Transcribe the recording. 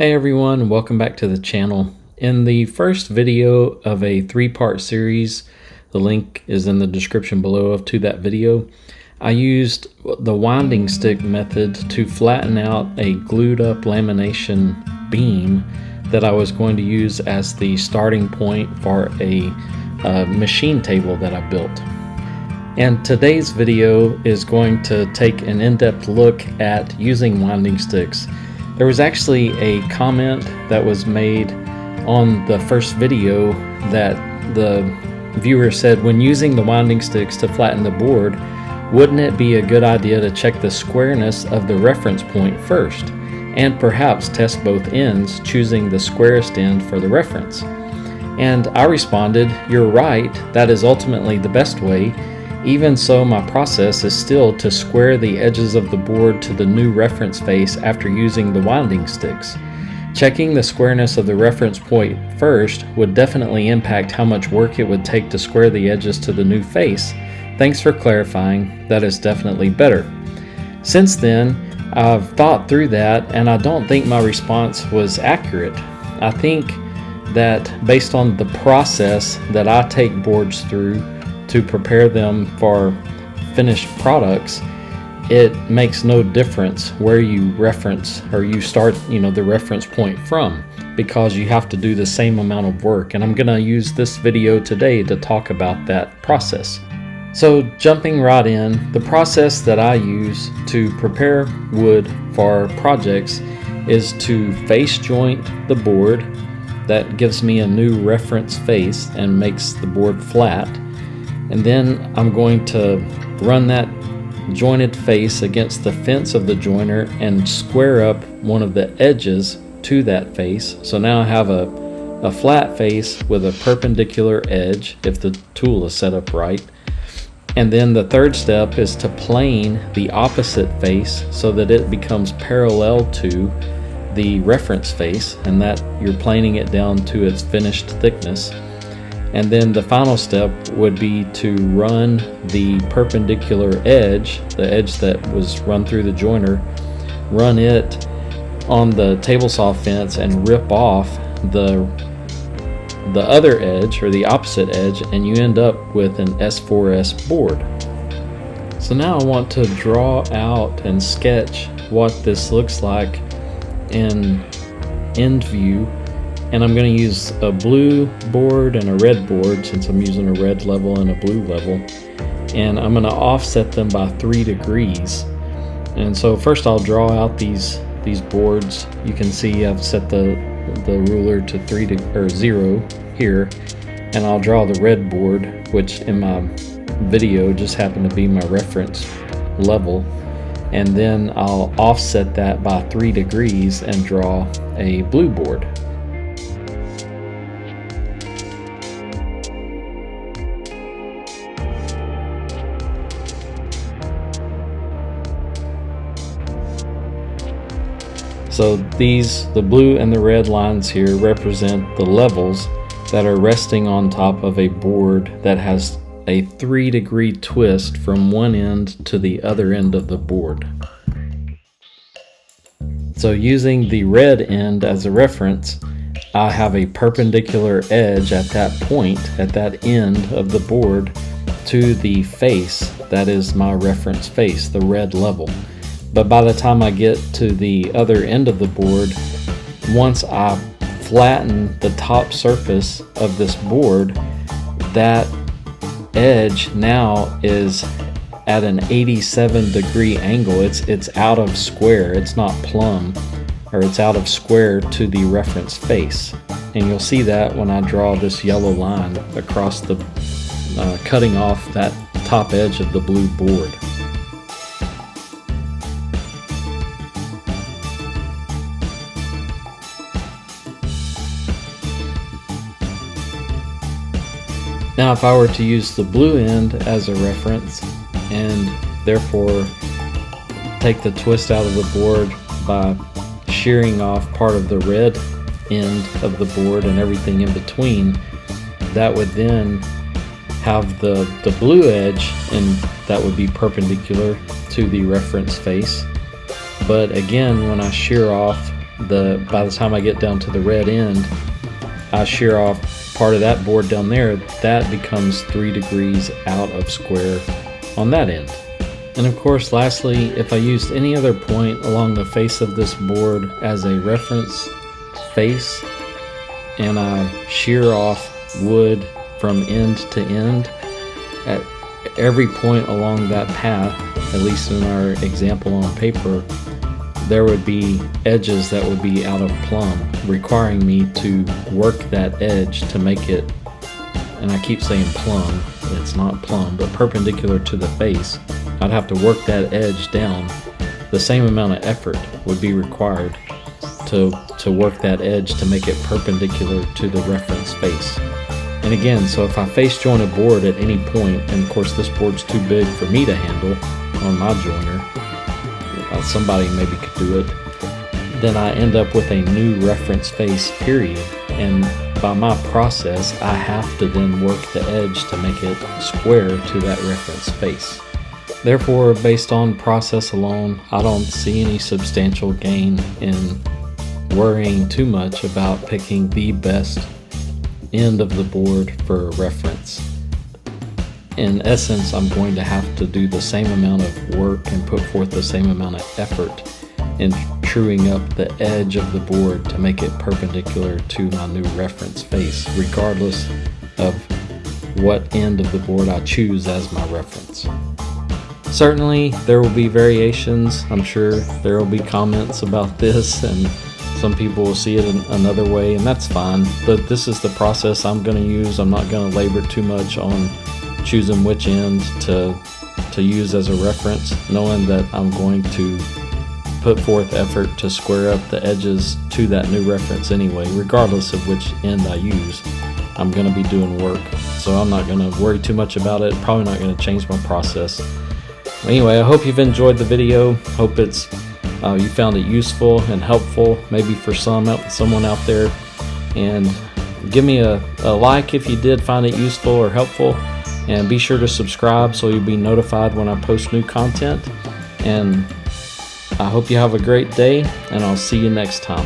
Hey everyone, welcome back to the channel. In the first video of a three-part series, the link is in the description below to that video, I used the winding stick method to flatten out a glued up lamination beam that I was going to use as the starting point for a machine table that I built. And today's video is going to take an in-depth look at using winding sticks. There was actually a comment that was made on the first video that the viewer said, when using the winding sticks to flatten the board, wouldn't it be a good idea to check the squareness of the reference point first, and perhaps test both ends, choosing the squarest end for the reference? And I responded, you're right, that is ultimately the best way. Even so, my process is still to square the edges of the board to the new reference face after using the winding sticks. Checking the squareness of the reference point first would definitely impact how much work it would take to square the edges to the new face. Thanks for clarifying, that is definitely better. Since then, I've thought through that and I don't think my response was accurate. I think that based on the process that I take boards through to prepare them for finished products, it makes no difference where you reference or you start, the reference point from, because you have to do the same amount of work. And I'm going to use this video today to talk about that process. So jumping right in, the process that I use to prepare wood for projects is to face joint the board. That gives me a new reference face and makes the board flat. And then I'm going to run that jointed face against the fence of the joiner and square up one of the edges to that face. So now I have a flat face with a perpendicular edge if the tool is set up right. And then the third step is to plane the opposite face so that it becomes parallel to the reference face, and that you're planing it down to its finished thickness. And then the final step would be to run the perpendicular edge, the edge that was run through the joiner, run it on the table saw fence and rip off the other edge, or the opposite edge, and you end up with an S4S board. So now I want to draw out and sketch what this looks like in end view. And I'm going to use a blue board and a red board, since I'm using a red level and a blue level. And I'm going to offset them by 3 degrees. And so first I'll draw out these boards. You can see I've set the ruler to 0 here. And I'll draw the red board, which in my video just happened to be my reference level. And then I'll offset that by 3 degrees and draw a blue board. So the blue and the red lines here represent the levels that are resting on top of a board that has a 3-degree twist from one end to the other end of the board. So using the red end as a reference, I have a perpendicular edge at that point, at that end of the board, to the face that is my reference face, the red level. But by the time I get to the other end of the board, once I flatten the top surface of this board, that edge now is at an 87-degree angle. It's out of square. It's not plumb, or it's out of square to the reference face. And you'll see that when I draw this yellow line across the cutting off that top edge of the blue board. Now if I were to use the blue end as a reference and therefore take the twist out of the board by shearing off part of the red end of the board and everything in between, that would then have the blue edge, and that would be perpendicular to the reference face. But again, when I shear off by the time I get down to the red end, I shear off part of that board down there. That becomes 3 degrees out of square on that end. And of course, lastly, if I used any other point along the face of this board as a reference face, and I shear off wood from end to end, at every point along that path, at least in our example on paper, there would be edges that would be out of plumb, requiring me to work that edge to make it, and I keep saying plumb, it's not plumb, but perpendicular to the face. I'd have to work that edge down. The same amount of effort would be required to work that edge to make it perpendicular to the reference face. And again, so if I face join a board at any point, and of course this board's too big for me to handle on my joiner, somebody maybe could do it, then I end up with a new reference face, period. And by my process, I have to then work the edge to make it square to that reference face. Therefore, based on process alone, I don't see any substantial gain in worrying too much about picking the best end of the board for a reference. In essence, I'm going to have to do the same amount of work and put forth the same amount of effort in truing up the edge of the board to make it perpendicular to my new reference face, regardless of what end of the board I choose as my reference. Certainly, there will be variations. I'm sure there will be comments about this, and some people will see it in another way, and that's fine. But this is the process I'm going to use. I'm not going to labor too much on choosing which end to use as a reference, knowing that I'm going to put forth effort to square up the edges to that new reference anyway, regardless of which end I use. I'm going to be doing work, so I'm not going to worry too much about it. Probably not going to change my process. Anyway, I hope you've enjoyed the video. Hope it's you found it useful and helpful, maybe for someone out there. And give me a like if you did find it useful or helpful. And be sure to subscribe so you'll be notified when I post new content. And I hope you have a great day, and I'll see you next time.